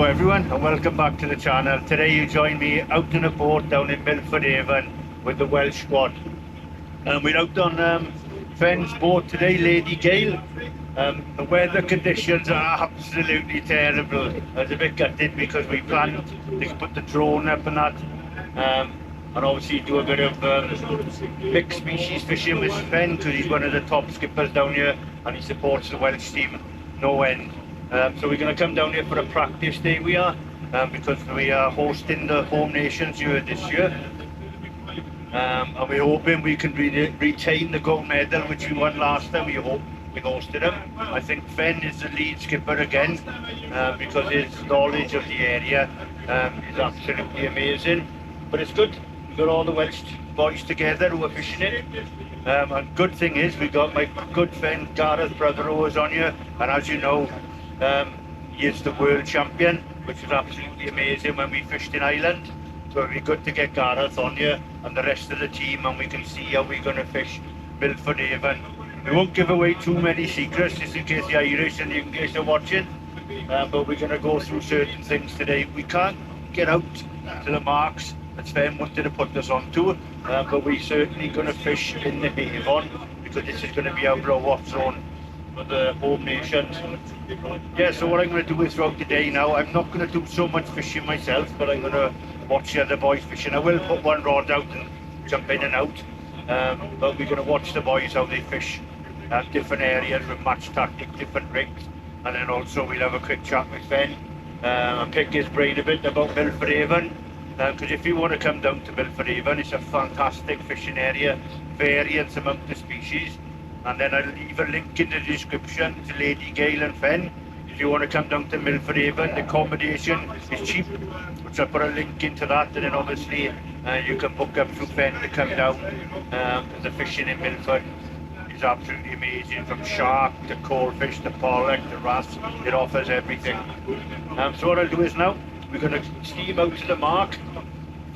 everyone, and welcome back to the channel. Today you join me out in a boat down in Milford Haven with the Welsh squad. We're out on Fen's boat today, Lady Gail. The weather conditions are absolutely terrible. I was a bit gutted because we planned to put the drone up and that, and obviously do a bit of mixed species fishing with Fen, because he's one of the top skippers down here and he supports the Welsh team no end. So we're going to come down here for a practice day because we are hosting the Home Nations here this year, and we're hoping we can retain the gold medal which we won last time. We hope we hosted him. I think Fen is the lead skipper again because his knowledge of the area is absolutely amazing. But it's good, we've got all the Welsh boys together who are fishing it. And good thing is we got my good friend Gareth Prothero is on here, and as you know, he is the world champion, which was absolutely amazing when we fished in Ireland. So it'd be good to get Gareth on here and the rest of the team, and we can see how we're going to fish Milford Haven. We won't give away too many secrets just in case the Irish and the English are watching, but we're going to go through certain things today. We can't get out to the marks that Fen wanted to put us onto, but we're certainly going to fish in the Avon because this is going to be our blow-off zone for the Home Nations. Yeah, so what I'm going to do is throughout the day now, I'm not going to do so much fishing myself, but I'm going to watch the other boys fishing. I will put one rod out and jump in and out, but we're going to watch the boys how they fish at different areas with match tactics, different rigs, and then also we'll have a quick chat with Fen and pick his brain a bit about Milford Haven, because if you want to come down to Milford Haven, it's a fantastic fishing area, various amount of species. And then I'll leave a link in the description to Lady Gail and Fen. If you want to come down to Milford Haven, the accommodation is cheap, which I'll put a link into that, and then obviously you can book up through Fen to come down. The fishing in Milford is absolutely amazing, from shark to coalfish to pollock to wrasse. It offers everything. So what I'll do is now, we're going to steam out to the mark,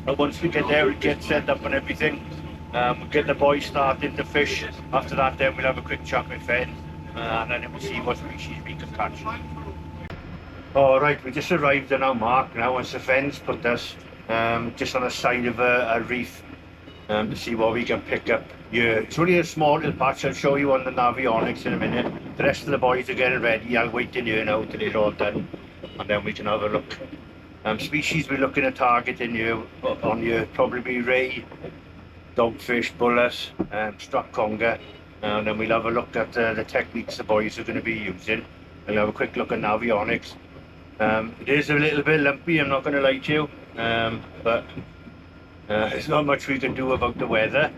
and once we get there, we get set up and everything. We'll get the boys started to fish. After that then we'll have a quick chat with Fen, and then we'll see what species we can catch. Alright, we just arrived at our mark now, and Fen's put us just on the side of a reef to see what we can pick up here. It's only a small little patch. I'll show you on the navionics in a minute. The rest of the boys are getting ready. I'll wait in here now till it's all done, and then we can have a look. Species we're looking at targeting here on here probably ray, dogfish, bullets, strap conger, and then we'll have a look at the techniques the boys are going to be using. We'll have a quick look at navionics. It is a little bit lumpy, I'm not going to lie to you, but there's not much we can do about the weather,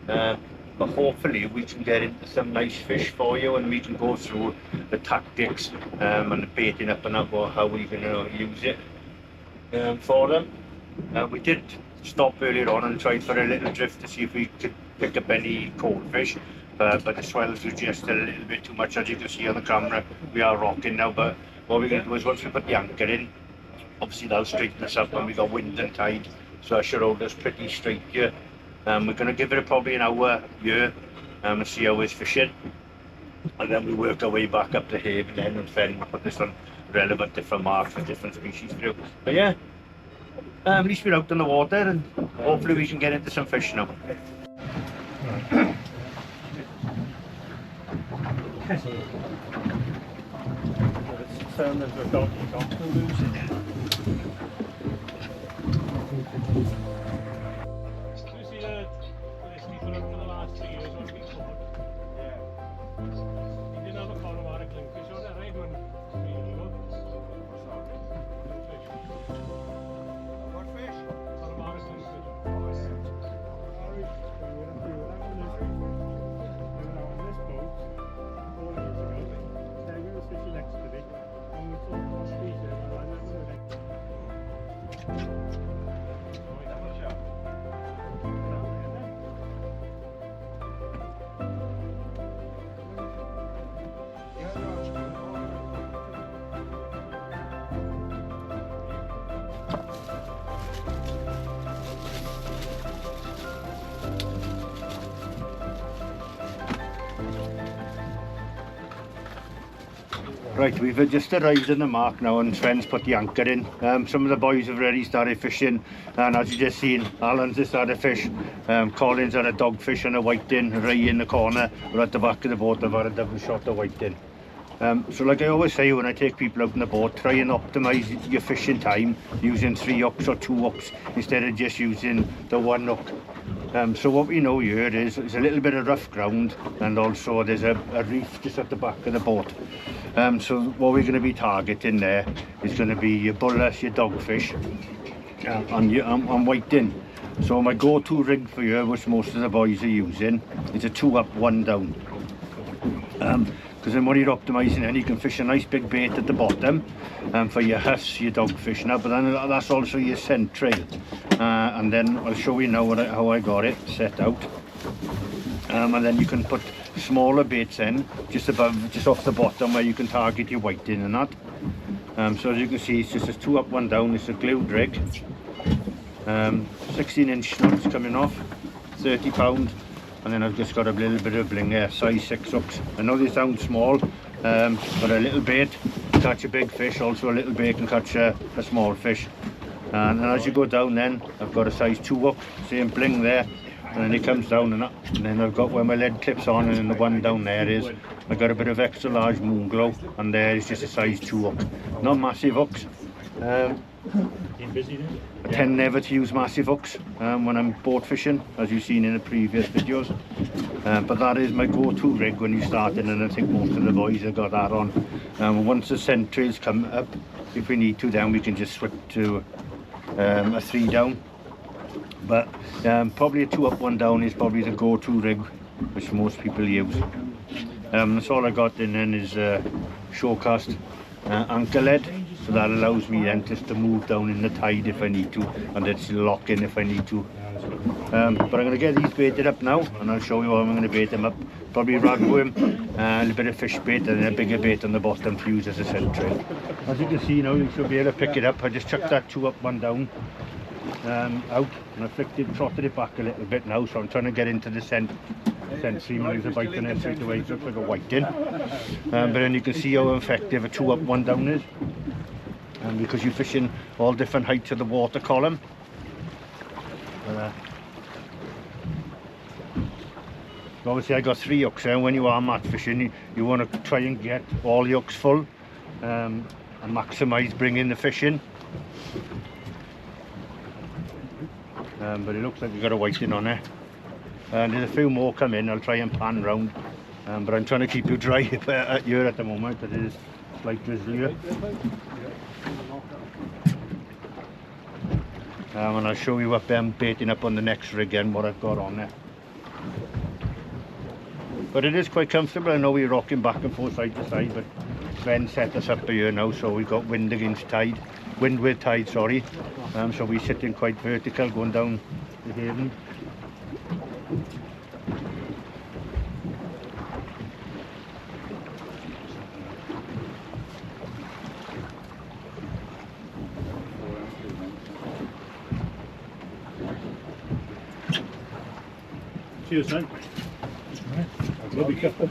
but hopefully we can get into some nice fish for you, and we can go through the tactics and the baiting up and up, or how we're going to use it for them. We did stop earlier on and tried for a little drift to see if we could pick up any coalfish, but the swells were just a little bit too much. As you can see on the camera, we are rocking now, but what we're going to do is once we put the anchor in, obviously that'll straighten us up when we got wind and tide, so I should hold us pretty straight here. We're going to give it probably an hour here and see how it's fishing, and then we work our way back up the Haven then, and then put this on relevant different marks for different species through. But yeah, at least we're out on the water, and hopefully we can get into some fish now. Right, we've just arrived in the mark now and Sven's put the anchor in. Some of the boys have already started fishing, and as you just seen, Alan's just had a fish, Colin's had a dogfish and a whiting. Ray in the corner, we're at the back of the boat, I've had a double shot of whiting. So like I always say when I take people out on the boat, try and optimise your fishing time using 3 hooks or 2 hooks instead of just using the 1 hook. So what we know here is there's a little bit of rough ground, and also there's a reef just at the back of the boat. So what we're going to be targeting there is going to be your bullets, your dogfish and whiting. So my go-to rig for you, which most of the boys are using, is a 2 up 1 down. Because then when you're optimising it, you can fish a nice big bait at the bottom for your huss, your dogfish now, but then that's also your scent trail. And then I'll show you now how I got it set out. And then you can put smaller baits in just off the bottom where you can target your whiting and that. So as you can see, it's just a 2 up 1 down. It's a glued rig, 16-inch snots coming off, £30. And then I've just got a little bit of bling there, size 6 hooks. I know they sound small, but a little bait can catch a big fish, also a little bait can catch a small fish. And as you go down then, I've got a size 2 hook, same bling there, and then it comes down and then I've got where my lead clips on, and then the one down there is, I've got a bit of extra large moon glow, and there is just a size 2 hook. Not massive hooks. I tend never to use massive hooks when I'm boat fishing, as you've seen in the previous videos. But that is my go-to rig when you're starting, and I think most of the boys have got that on. Once the scent trails come up, if we need to, then we can just switch to a 3 down. But probably a 2 up 1 down is probably the go-to rig which most people use. That's all I got in then is showcast anchor lead. So that allows me then just to move down in the tide if I need to, and then just lock in if I need to. But I'm going to get these baited up now, and I'll show you how I'm going to bait them up. Probably ragworm, a little bit of fish bait, and then a bigger bait on the bottom to use as a scent trail. As you can see now, you should be able to pick it up. I just chucked that 2 up 1 down out, and I trotted it back a little bit now, so I'm trying to get into the scent stream, and there's a bite in there straight away. It looks like a whiting. But then you can see how effective a 2 up 1 down is. Because you're fishing all different heights of the water column. Obviously I got 3 hooks there. When you are mat fishing, you want to try and get all the hooks full and maximise bringing the fish in. But it looks like we've got a whiting on there. And there's a few more come in. I'll try and pan round. But I'm trying to keep you dry here at the moment, because it is slight drizzle here. And I'll show you what I'm baiting up on the next rig and what I've got on there. But it is quite comfortable. I know we're rocking back and forth side to side, but Sven set us up here now, so we've got wind with tide, sorry. So we're sitting quite vertical going down the Haven. Cheers, man. Be careful.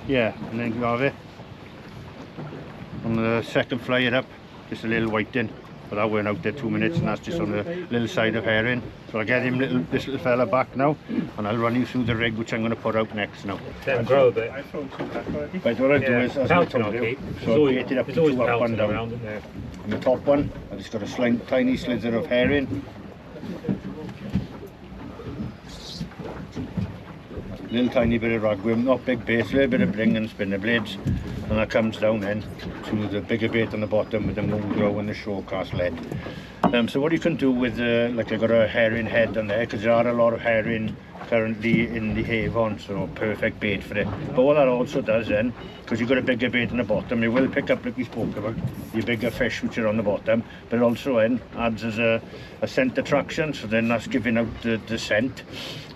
Yeah, and then you have it on the second fly it up, just a little whiting, but that went out there 2 minutes, and that's just on the little side of herring. So I'll get him this little fella back now, and I'll run you through the rig which I'm going to put out next now. Let him grow a bit. Right, what I'll do is, as I told you, so I bait it up to 2 up 1 down. On the top one, I've just got a tiny slither of herring. Little tiny bit of ragworm, not big bait, a little bit of bling and spinner blades, and that comes down then to the bigger bait on the bottom with the moon glow and the showcast lead. So what you can do with, like I got a herring head on there, because there are a lot of herring currently in the Avon, so perfect bait for it. But what that also does then, because you've got a bigger bait in the bottom, it will pick up, like we spoke about, your bigger fish which are on the bottom, but it also then adds as a scent attraction, so then that's giving out the scent.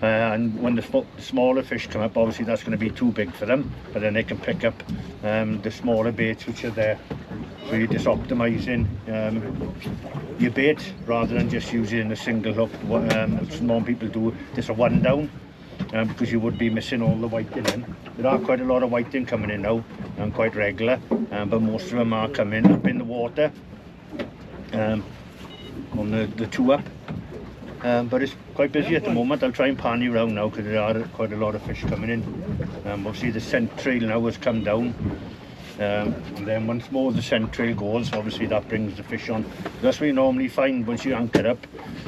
And when the smaller fish come up, obviously that's going to be too big for them, but then they can pick up the smaller baits which are there. So you're just optimising your bait rather than just using a single hook, which more people do, just a one down, because you would be missing all the whiting in. There are quite a lot of whiting coming in now, and quite regular, but most of them are coming up in the water on the two up. But it's quite busy at the moment. I'll try and pan you around now because there are quite a lot of fish coming in. Obviously the scent trail now has come down. And then once more the scent trail goes, obviously that brings the fish on. That's what you normally find once you anchor up.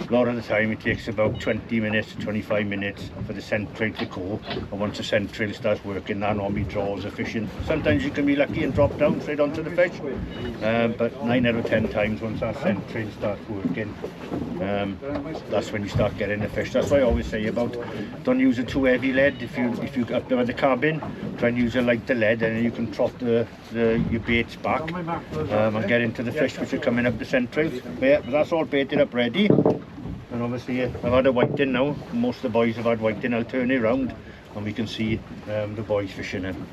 A lot of the time it takes about 20 minutes, 25 minutes for the scent trail to go, and once the scent trail starts working, that normally draws the fish in. Sometimes you can be lucky and drop down straight onto the fish, but 9 out of 10 times once that scent trail starts working, that's when you start getting the fish. That's why I always say about don't use a too heavy lead. If you up there at the cabin, try and use a lighter lead, and then you can trot your baits back and get into the fish which are coming up the scent trail. But yeah, that's all baited up ready, and obviously I've had a whiting now. Most of the boys have had whiting. I'll turn it around and we can see the boys fishing in.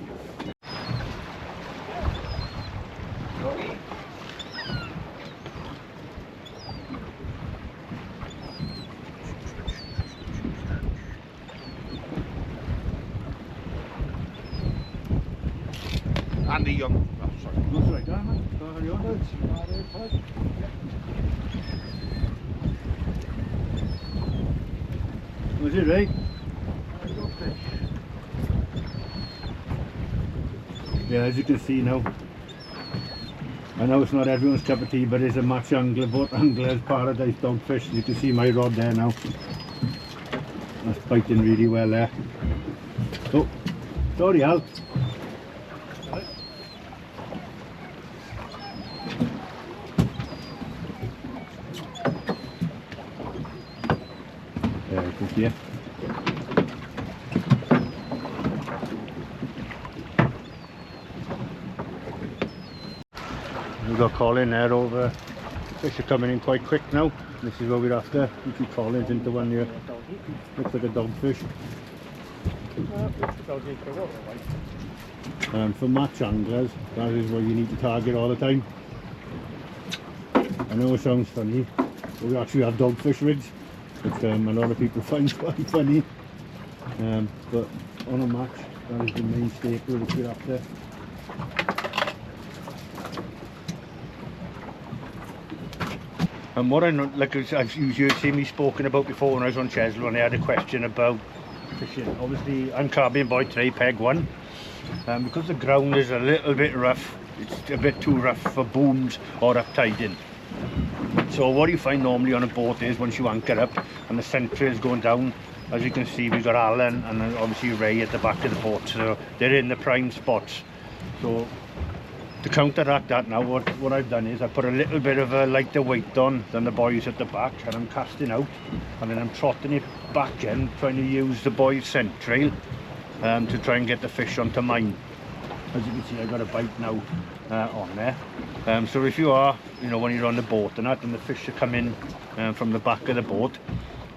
And the young. Oh, sorry. That's right, man. Carry on. Was it right? Yeah, as you can see now. I know it's not everyone's cup of tea, but it's a match angler, boat angler's paradise dogfish. You can see my rod there now. That's biting really well there. Oh, sorry Al. Yeah. We've got Colin there over. Fish are coming in quite quick now. This is what we're after. You see Colin's into one here. Looks like a dogfish. For match anglers, that is what you need to target all the time. I know it sounds funny, but we actually have dogfish rigs, which a lot of people find quite funny, but on a match, that is the main staple which we're after. And what I know, like I've usually seen me spoken about before when I was on Chesil, when I had a question about fishing. Obviously I'm carving boy today, peg 1, because the ground is a little bit rough. It's a bit too rough for booms or up tiding. So what you find normally on a boat is once you anchor up and the scent trail is going down, as you can see we've got Alan and obviously Ray at the back of the boat, so they're in the prime spots. So to counteract that now, what I've done is I put a little bit of a lighter weight on than the boys at the back, and I'm casting out and then I'm trotting it back in, trying to use the boys' scent trail to try and get the fish onto mine. As you can see, I've got a bite now on there. So if you are, when you're on the boat and that, and the fish are coming from the back of the boat,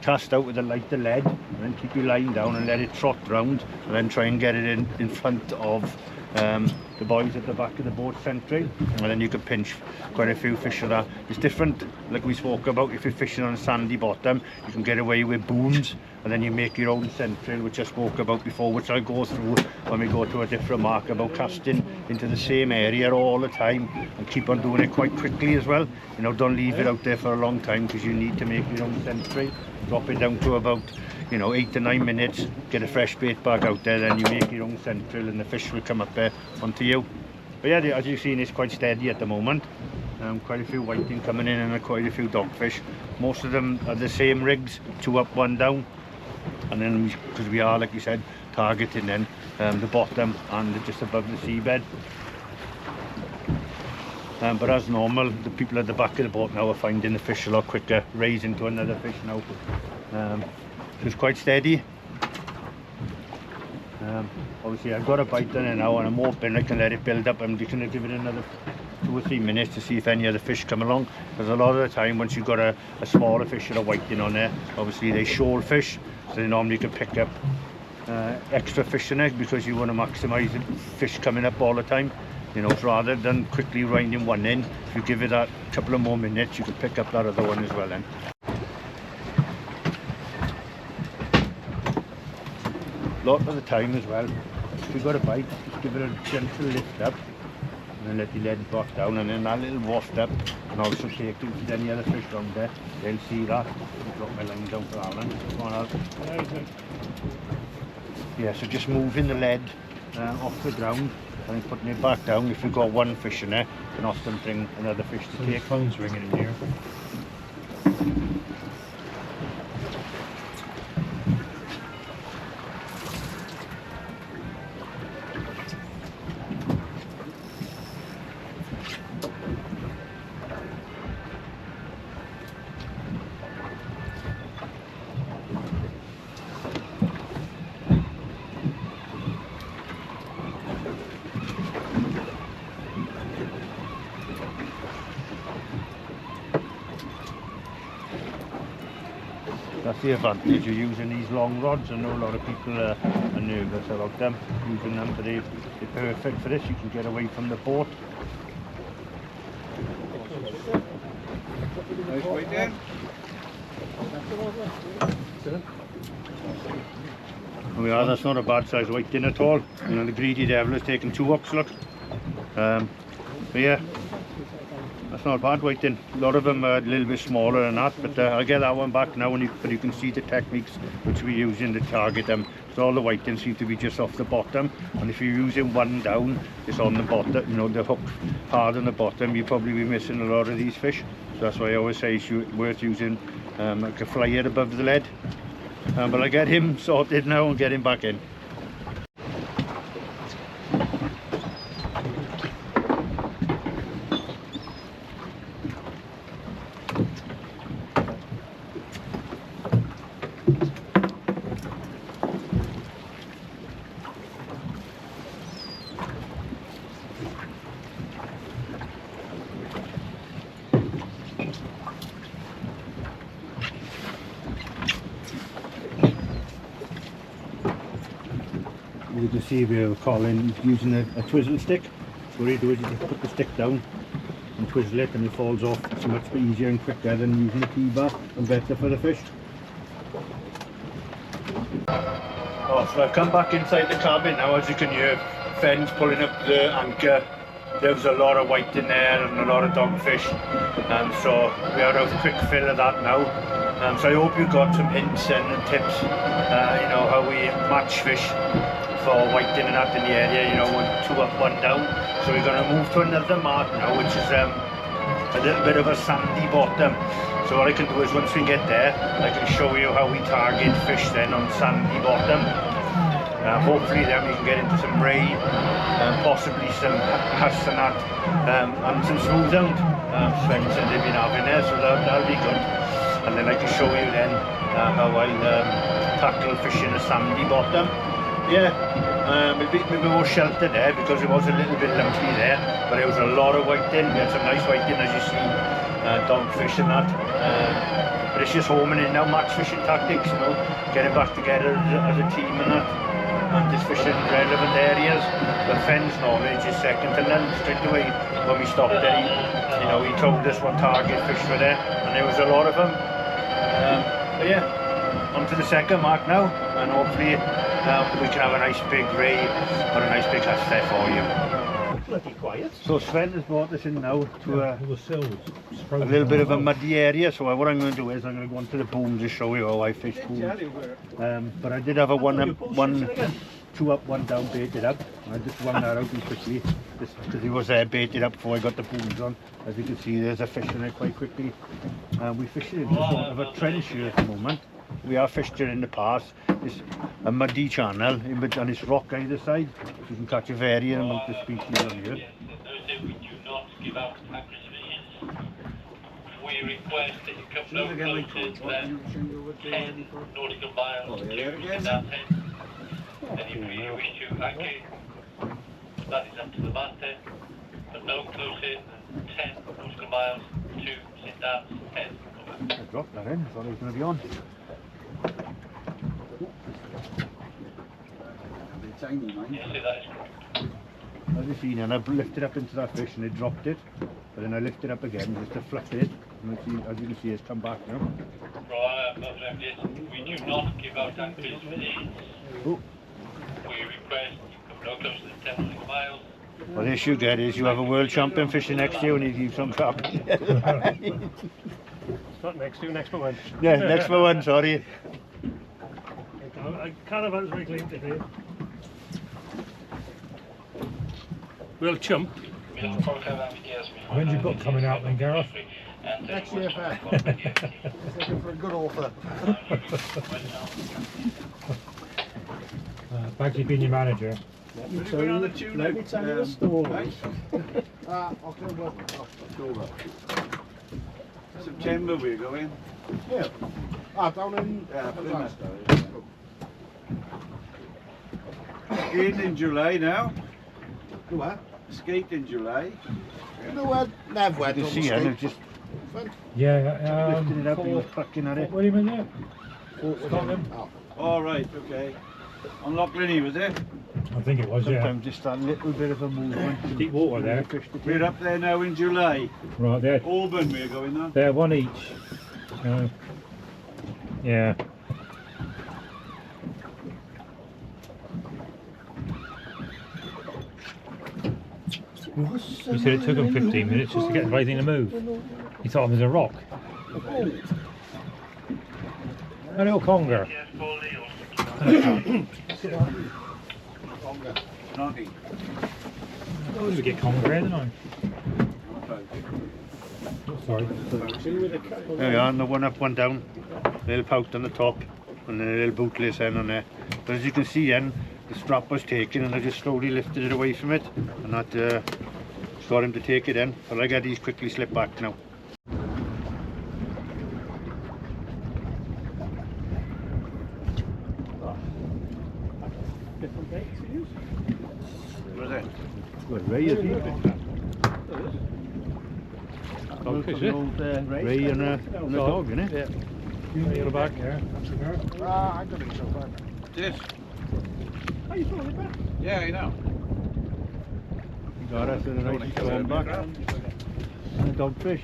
cast out with a lighter lead and then keep your line down and let it trot round, and then try and get it in front of the boys at the back of the boat scent trail, and then you can pinch quite a few fish of that. It's different, like we spoke about, if you're fishing on a sandy bottom, you can get away with booms, and then you make your own scent trail, which I spoke about before, which I'll go through when we go to a different mark, about casting into the same area all the time and keep on doing it quite quickly as well. Don't leave it out there for a long time, because you need to make your own scent trail. Drop it down to about 8 to 9 minutes, get a fresh bait bag out there, then you make your own scent trail and the fish will come up there onto you. But yeah, as you've seen, it's quite steady at the moment. Quite a few whiting coming in and quite a few dogfish. Most of them are the same rigs, 2 up, 1 down. And then, because we are, like you said, targeting then the bottom and just above the seabed. but as normal, the people at the back of the boat now are finding the fish a lot quicker, raising to another fish now. So it's quite steady. Obviously I've got a bite on it now, and I'm hoping I can let it build up. I'm just going to give it another 2 or 3 minutes to see if any other fish come along, because a lot of the time once you've got a smaller fish or a whiting on there, obviously they shoal fish, so they normally can pick up extra fish in it, because you want to maximise the fish coming up all the time, you know. Rather than quickly winding one in, if you give it that couple of more minutes, you can pick up that other one as well then. A lot of the time as well, if you've got a bite, just give it a gentle lift up and then let the lead drop down, and then that little waft up, and also take it to any other fish around there, they'll see that. I'll drop my line down for Alan. Come on, Alan. Yeah, so just moving the lead off the ground and then putting it back down. If you've got one fish in there, you can often bring another fish to take. Phone's ringing in here. That's the advantage of using these long rods. I know a lot of people are nervous about them, using them, but they're perfect for this. You can get away from the boat. Nice weight there. Oh yeah, that's not a bad size whiting at all. You know, the greedy devil has taken 2 hooks, look. But yeah, that's not a bad whiting. A lot of them are a little bit smaller than that, but I'll get that one back now, but you can see the techniques which we're using to target them. So all the whitings seem to be just off the bottom, and if you're using one down, it's on the bottom, you know, the hook hard on the bottom, you'll probably be missing a lot of these fish. So that's why I always say it's worth using like a flyer above the lead. But I'll get him sorted now and get him back in. You can see we're calling using a twizzle stick. So what you do is you just put the stick down and twizzle it, and it falls off. It's much easier and quicker than using a T-bar, and better for the fish. Oh, so I've come back inside the cabin now. As you can hear, Fen's pulling up the anchor. There was a lot of white in there and a lot of dogfish, so we are a quick fill of that now. So I hope you got some hints and tips, you know, how we match fish for whiting and that in the area, you know, 2 up, 1 down. So we're going to move to another mark now, which is a little bit of a sandy bottom. So what I can do is, once we get there, I can show you how we target fish then on sandy bottom. Hopefully then we can get into some ray, possibly some huss and that, and some smooth hound. Sven said they've been having there, so that'll be good. And then I can show you then how I'll tackle fish in a sandy bottom. Yeah, maybe more sheltered there because it was a little bit lumpy there, but it was a lot of whiting. We had some nice whiting, as you see, dogfish and that. But it's just homing in now, match fishing tactics, you know, getting back together as a team and that, and just fishing relevant areas. But Fen's knowledge is second to none. Straight away when we stopped there, he told us what target fish were there, and there was a lot of them. But yeah, on to the second mark now, and hopefully we can have a nice big ray or a nice big huss there for you. Bloody quiet. So Sven has brought us in now to a little bit of a muddy area. So what I'm going to do is I'm going to go onto the boom to show you how I fish pools. But I did have a 2 up, 1 down baited up. I just wrung that out quickly because he was there baited up before I got the booms on. As you can see, there's a fish in it quite quickly. We fish in sort of a trench here at the moment. We have fished here in the past. It's a muddy channel and it's rock either side. So you can catch a varying amount of species on here. give out accurate visions. We request that you come no closer than 10 nautical miles to that head. And if you wish to anchor, that is up to the master, but no closer than 10 nautical miles to St. Anne's Head. I dropped that in, I thought it was going to be on. Tiny, mine. Yes, sir, that is correct. As you see, and I've lifted up into that fish and it dropped it, but then I lifted up again just to fluff it, and as you can see, it's come back now. Right, yes, we do not give out anchors for these. Oh. We request you come no closer than 10 nautical miles. Well, the issue there is you have a world champion fishing next to you and you keep some crap. Not next to, next one. Yeah, next for one, sorry. Caravan's very clean today. We'll chump. When's your book coming out then, Gareth? Next year, fair. Looking for a good author. Bagsy's been your manager. Let me tell you the story. October. September we're going. Yeah. Down in Plymouth. Skating in July now. What? Skate in July. No, what? Never You can see it, it's just Yeah, lifting it up and you're fucking at it. what do you mean there? Scotland? All right, okay. On Loch Linney, was it? I think it was, yeah. Sometimes just that little bit of a movement. Deep water there. Fish to We're take. up there now in July. Right, there. Auburn we're going on. They're one each. Yeah. He said it took him 15 minutes just to get the right thing to move. He thought it was a rock. A little conger. Naughty. I always get conger, didn't I? Oh, sorry. There we are, and the one up, one down. A little pout on the top, and then a little bootless end on there. But as you can see then, the strap was taken and I just slowly lifted it away from it, and that got him to take it in. But I get these quickly slip back now. Was it? Good, Ray is deep. Dogfish, eh? Ray and a dog, innit? Yeah. Right at the back there. I'm going to be so fun. This? How you throwing it back? Yeah, I know. Got us in a nice storm back. And a dogfish.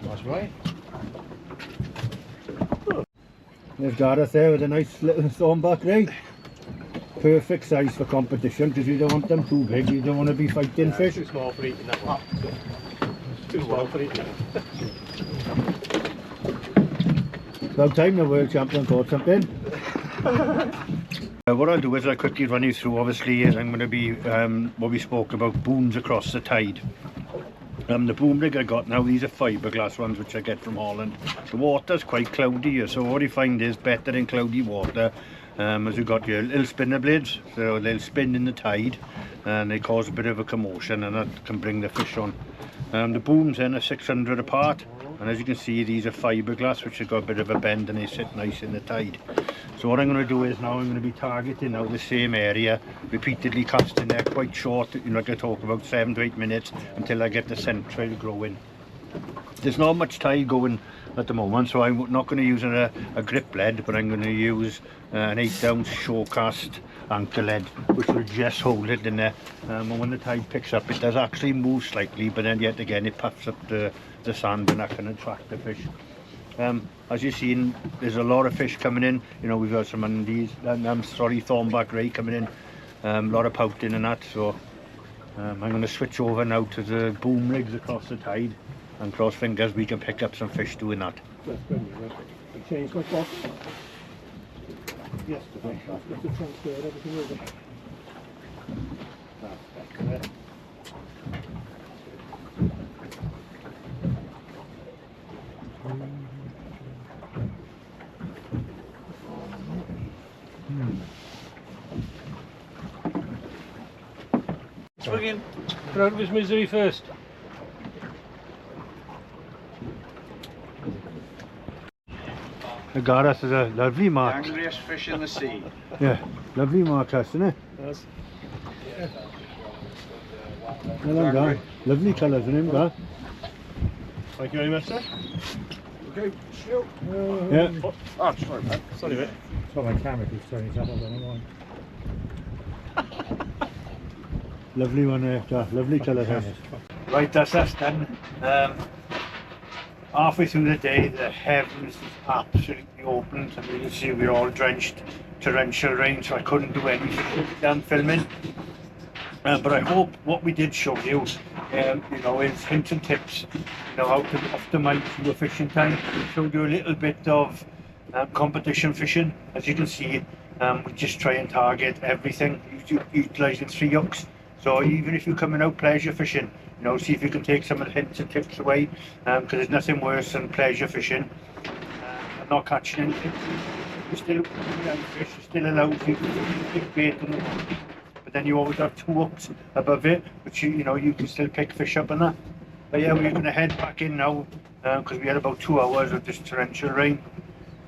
That's right. There's Gareth there with a nice little thornback ray. Perfect size for competition because you don't want them too big, you don't want to be fighting fish. Too small for eating that one. Too small for eating. About time the world champion caught something. What I'll do is I'll quickly run you through, obviously, is I'm going to be what we spoke about, booms across the tide. The boom rig I got now, these are fiberglass ones which I get from Holland. The water's quite cloudy here, so what you find is better in cloudy water, as you've got your little spinner blades, so they'll spin in the tide and they cause a bit of a commotion and that can bring the fish on. The booms then are 600 apart, and as you can see these are fiberglass which have got a bit of a bend and they sit nice in the tide. So what I'm going to do is now I'm going to be targeting now the same area, repeatedly casting there quite short, you know, like I talk about 7 to 8 minutes until I get the central growing. There's not much tide going at the moment, so I'm not going to use a grip lead, but I'm going to use an 8-ounce shore cast anchor lead, which will just hold it in there. And when the tide picks up, it does actually move slightly, but then yet again it puffs up the sand and that can attract the fish. As you've seen, there's a lot of fish coming in. You know, we've got some undies, thornback ray coming in, a lot of pouting and that. So I'm going to switch over now to the boom rigs across the tide, and cross fingers we can pick up some fish doing that. That's good. You changed my box yesterday. I've got to transfer everything over. That's better. swinging. Get out of his misery first. Gareth is a lovely mark. Angriest fish in the sea. Yeah, lovely marcus, isn't it? Yes. Well done, Gar. Lovely colours in him, Gar. Thank you very much, sir. Okay, still. Yeah. Oh, sorry, man. Sorry, mate. It's not my camera keeps turning itself off, I don't know why. Lovely one there, Gar. Lovely colours. Right, that's us done. Halfway through the day, the heavens absolutely opened, and you can see we're all drenched, torrential rain, so I couldn't do anything filming. But I hope what we did show you, you know, is hints and tips, you know, how to optimise your fishing time. We showed you a little bit of competition fishing. As you can see, we just try and target everything, utilising 3 hooks. So even if you're coming out pleasure fishing, you know, see if you can take some of the hints and tips away, because there's nothing worse than pleasure fishing and not catching anything. You still fish, you still allow you big bait on the bottom, but then you always have 2 hooks above it, which you know you can still pick fish up on that. But yeah, we're going to head back in now because we had about 2 hours of this torrential rain,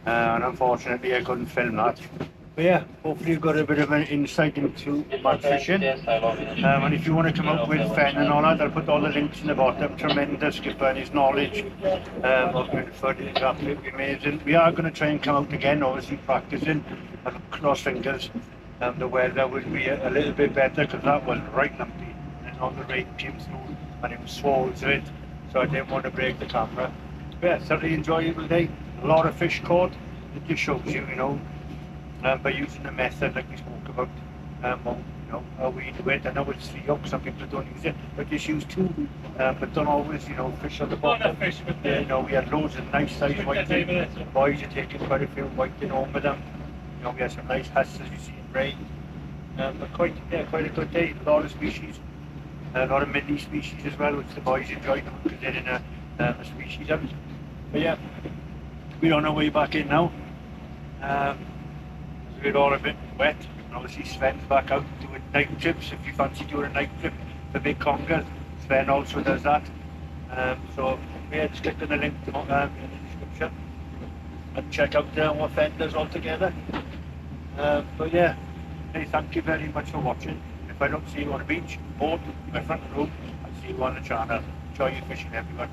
and unfortunately I couldn't film that. But yeah, hopefully you've got a bit of an insight into mud fishing. And if you want to come up with Fen and all that, I'll put all the links in the bottom. Tremendous skipper, and his knowledge of Milford is absolutely amazing. We are going to try and come out again, obviously practicing, and cross fingers. The weather will be a little bit better, because that was right lumpy. And all the rain came through and it was swollen to it, so I didn't want to break the camera. But yeah, certainly enjoyable day. A lot of fish caught. It just shows you, you know, by using the method like we spoke about, you know, how we do it. I know it's 3 hooks, some people don't use it, but just use 2, but don't always, you know, fish on the bottom. You know, we had loads of nice size whiting. The boys are taking quite a few whiting home with them. You know, we had some nice husks, as you see in rain. But quite a good day. A lot of species, a lot of mini species as well, which the boys enjoyed because they're in a species hunt. But yeah, we're on our way back in now. We're all a bit wet, and obviously Sven's back out doing night trips. If you fancy doing a night trip for big conger, Sven also does that. So yeah, just click on the link in the description and check out what Fen does altogether. But yeah, hey, thank you very much for watching. If I don't see you on the beach, boat, my front room, I'll see you on the channel. Enjoy your fishing, everyone.